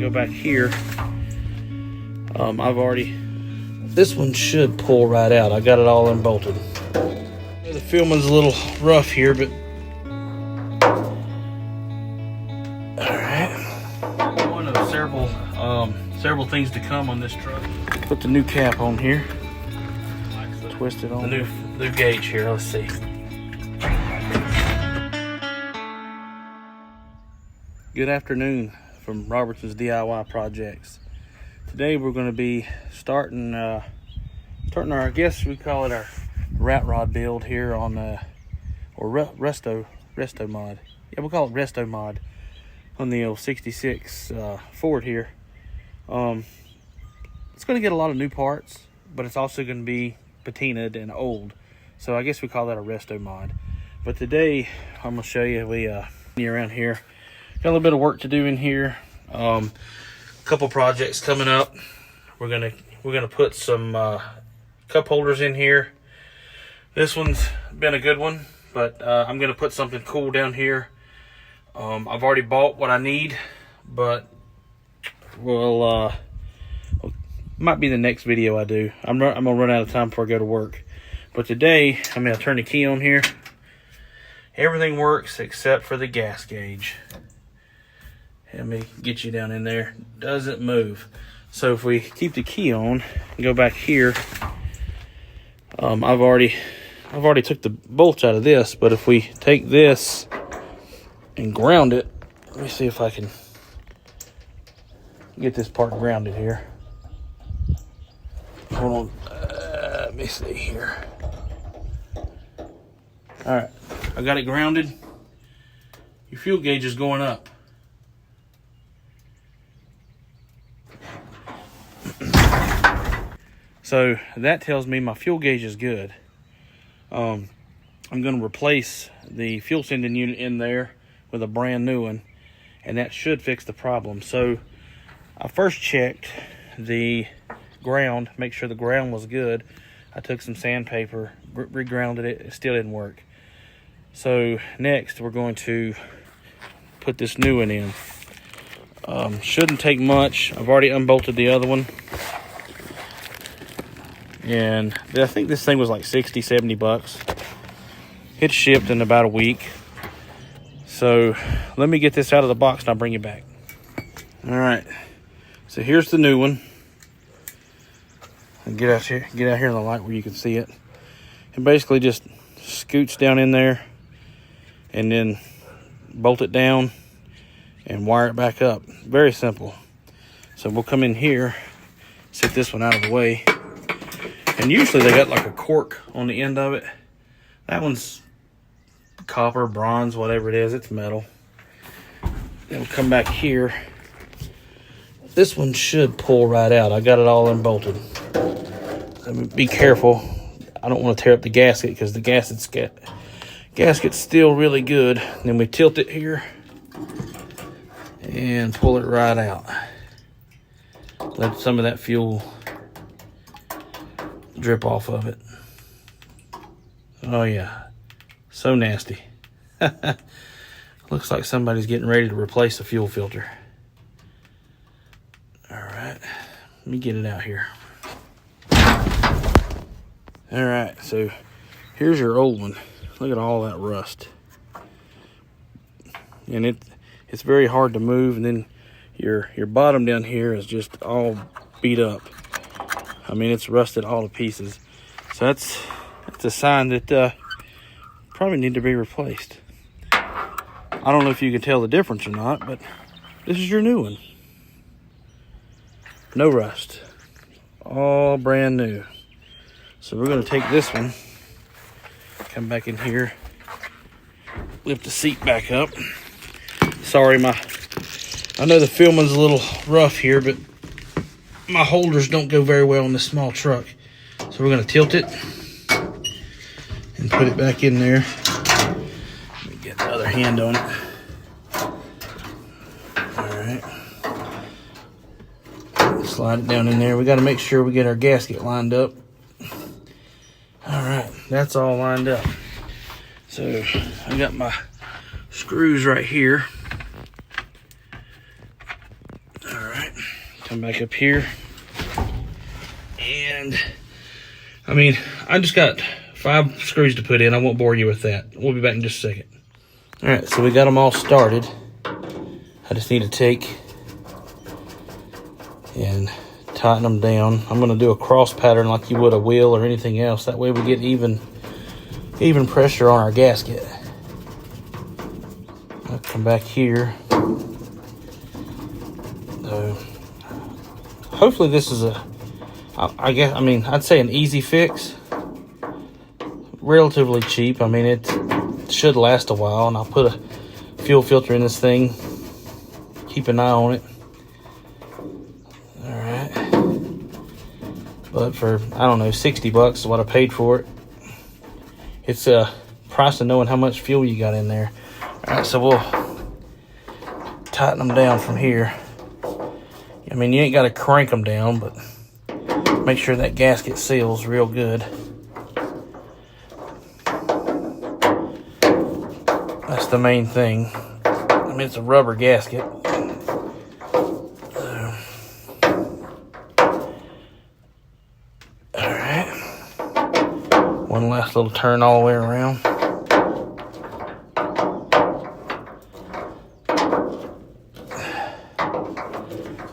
go back here. This one should pull right out. I got it all unbolted. The filming's a little rough here, but all right. One of several things to come on this truck. Put the new cap on here. Twist it on. The new gauge here. Let's see. Good afternoon from Robertson's DIY Projects. Today we're going to be starting our, I guess we call it our rat rod build here on restomod. Yeah, we'll call it restomod on the old 66 Ford here. It's going to get a lot of new parts, but it's also going to be patinaed and old. So I guess we call that a restomod. But today I'm going to show you around here. Got a little bit of work to do in here. Couple projects coming up. We're gonna put some cup holders in here. This one's been a good one, but I'm gonna put something cool down here. I've already bought what I need, but might be the next video I do. I'm gonna run out of time before I go to work. But today I'm gonna turn the key on here. Everything works except for the gas gauge. Let me get you down in there. Doesn't move. So if we keep the key on and go back here, I've already took the bolts out of this, but if we take this and ground it, let me see if I can get this part grounded here. Hold on. Let me see here. All right, I got it grounded. Your fuel gauge is going up. So that tells me my fuel gauge is good. I'm going to replace the fuel sending unit in there with a brand new one, and that should fix the problem. So I first checked the ground, make sure the ground was good. I took some sandpaper, re-grounded it. It still didn't work. So next we're going to put this new one in. Shouldn't take much. I've already unbolted the other one. And I think this thing was like 60, 70 bucks. It shipped in about a week. So let me get this out of the box and I'll bring you back. All right. So here's the new one. And get out here in the light where you can see it. And basically just scoots down in there and then bolt it down and wire it back up. Very simple. So we'll come in here, set this one out of the way. And usually they got like a cork on the end of it. That one's copper, bronze, whatever it is. It's metal. Then we'll come back here. This one should pull right out. I got it all unbolted. Be careful. I don't want to tear up the gasket because the gasket's still really good. And then we tilt it here and pull it right out. Let some of that fuel drip off of it. Oh yeah, so nasty. Looks like somebody's getting ready to replace the fuel filter. All right, let me get it out here. All right, so here's your old one. Look at all that rust. And it's very hard to move, and then your bottom down here is just all beat up. I mean, it's rusted all to pieces. So that's a sign that probably need to be replaced. I don't know if you can tell the difference or not, but this is your new one. No rust. All brand new. So we're going to take this one, come back in here, lift the seat back up. Sorry, I know the filming's a little rough here, but my holders don't go very well on this small truck. So we're going to tilt it and put it back in there. Let me get the other hand on it. All right. Slide it down in there. We got to make sure we get our gasket lined up. All right, that's all lined up. So I got my screws right here. All right. Come back up here. And, I mean, I just got 5 screws to put in. I won't bore you with that. We'll be back in just a second. All right, so we got them all started. I just need to take and tighten them down. I'm going to do a cross pattern like you would a wheel or anything else. That way we get even pressure on our gasket. I'll come back here. So hopefully this is I'd say an easy fix. Relatively cheap. I mean, it should last a while, and I'll put a fuel filter in this thing. Keep an eye on it. Alright. But for, I don't know, 60 bucks is what I paid for it. It's a price of knowing how much fuel you got in there. Alright, so we'll tighten them down from here. I mean, you ain't got to crank them down, but make sure that gasket seals real good. That's the main thing. I mean, it's a rubber gasket. Alright. One last little turn all the way around.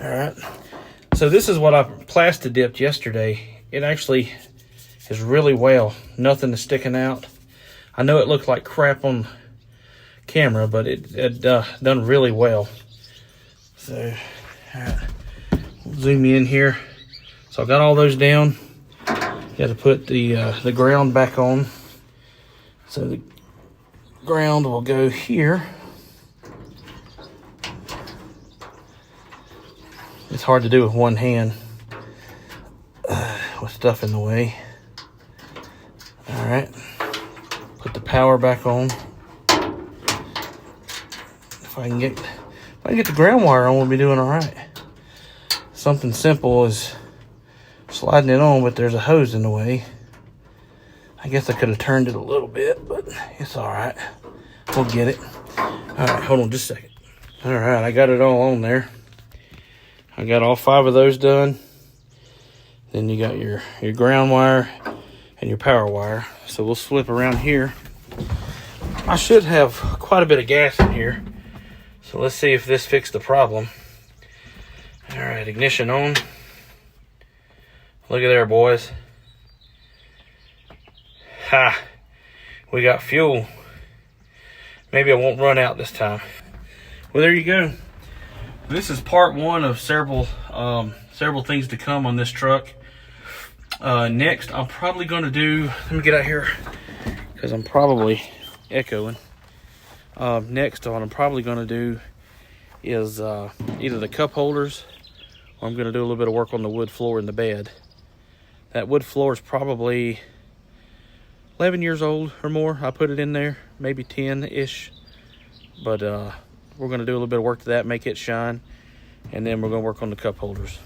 Alright. So this is what I plasti dipped yesterday. It actually is really well. Nothing is sticking out. I know it looked like crap on camera, but it done really well. So, alright, we'll zoom in here. So I got all those down. Got to put the ground back on. So the ground will go here. It's hard to do with one hand with stuff in the way. Alright, put the power back on. If I can get the ground wire on, we'll be doing alright. Something simple is sliding it on, but there's a hose in the way. I guess I could have turned it a little bit, but it's alright. We'll get it. Alright, hold on just a second. Alright, I got it all on there. I got all 5 of those done. Then you got your ground wire and your power wire. So we'll flip around here. I should have quite a bit of gas in here. So let's see if this fixed the problem. All right, ignition on. Look at there, boys. Ha! We got fuel. Maybe I won't run out this time. Well, there you go. This is part 1 of several things to come on this truck. Next, I'm probably going to do. Let me get out here because I'm probably echoing. Next, what I'm probably going to do is either the cup holders, or I'm going to do a little bit of work on the wood floor in the bed. That wood floor is probably 11 years old or more. I put it in there, maybe 10-ish. But we're going to do a little bit of work to that, make it shine, and then we're going to work on the cup holders.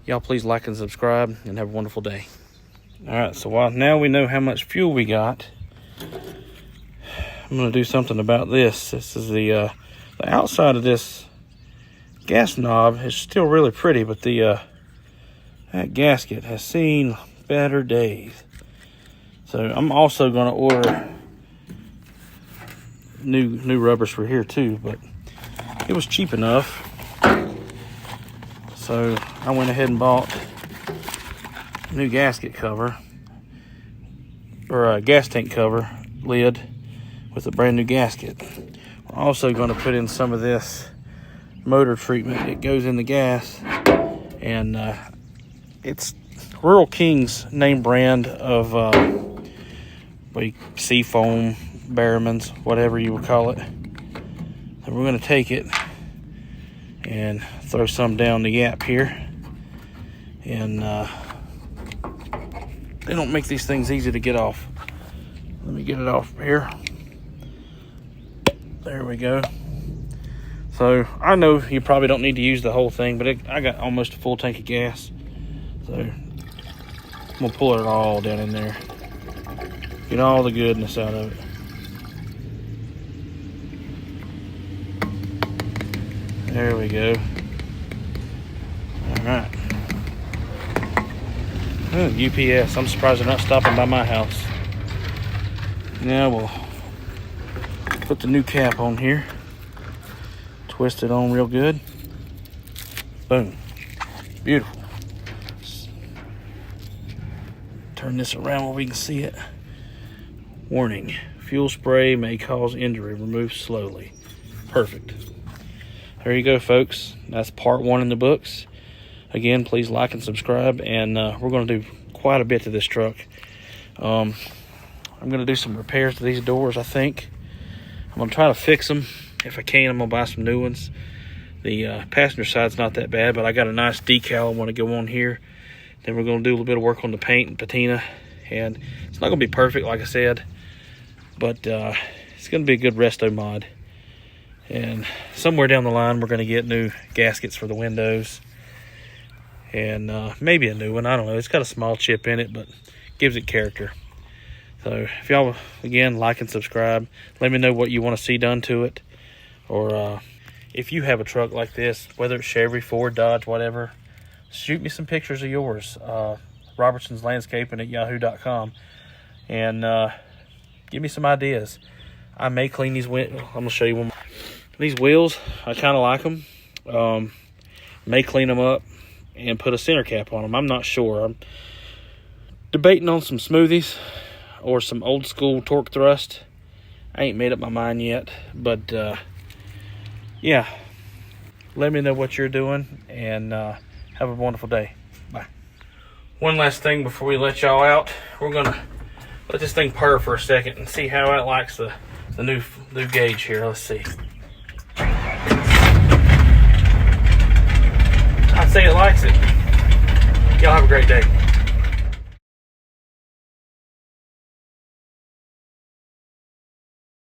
Y'all please like and subscribe, and have a wonderful day. All right, so now we know how much fuel we got, I'm going to do something about this. This is the outside of this gas knob is still really pretty, but that gasket has seen better days. So I'm also going to order new rubbers for here too, but it was cheap enough. So I went ahead and bought a new gasket cover, or a gas tank cover lid with a brand new gasket. We're also going to put in some of this motor treatment. It goes in the gas, and it's Rural King's name brand of Seafoam, Barrowman's, whatever you would call it. So we're going to take it and throw some down the gap here. And they don't make these things easy to get off. Let me get it off here. There we go. So I know you probably don't need to use the whole thing, but I got almost a full tank of gas. So I'm gonna pull it all down in there. Get all the goodness out of it. There we go. UPS. I'm surprised they're not stopping by my house. Now we'll put the new cap on here. Twist it on real good. Boom. Beautiful. Turn this around where we can see it. Warning. Fuel spray may cause injury. Remove slowly. Perfect. There you go, folks. That's part 1 in the books. Again, please like and subscribe. And we're going to do quite a bit to this truck. I'm going to do some repairs to these doors, I think. I'm going to try to fix them. If I can, I'm going to buy some new ones. The passenger side's not that bad, but I got a nice decal I want to go on here. Then we're going to do a little bit of work on the paint and patina. And it's not going to be perfect, like I said. But it's going to be a good resto mod. And somewhere down the line, we're going to get new gaskets for the windows. And maybe a new one. I don't know. It's got a small chip in it, but gives it character. So if y'all, again, like and subscribe. Let me know what you want to see done to it. Or if you have a truck like this, whether it's Chevy, Ford, Dodge, whatever, shoot me some pictures of yours. Robertson's Landscaping at yahoo.com. And give me some ideas. I may clean these wheels. I'm going to show you one more. These wheels, I kind of like them. May clean them up and put a center cap on them. I'm not sure. I'm debating on some smoothies or some old school torque thrust. I ain't made up my mind yet, but yeah, let me know what you're doing, and have a wonderful day. Bye. One last thing before we let y'all out. We're gonna let this thing purr for a second and see how it likes the new gauge here. Let's see. I'd say it likes it. Y'all have a great day.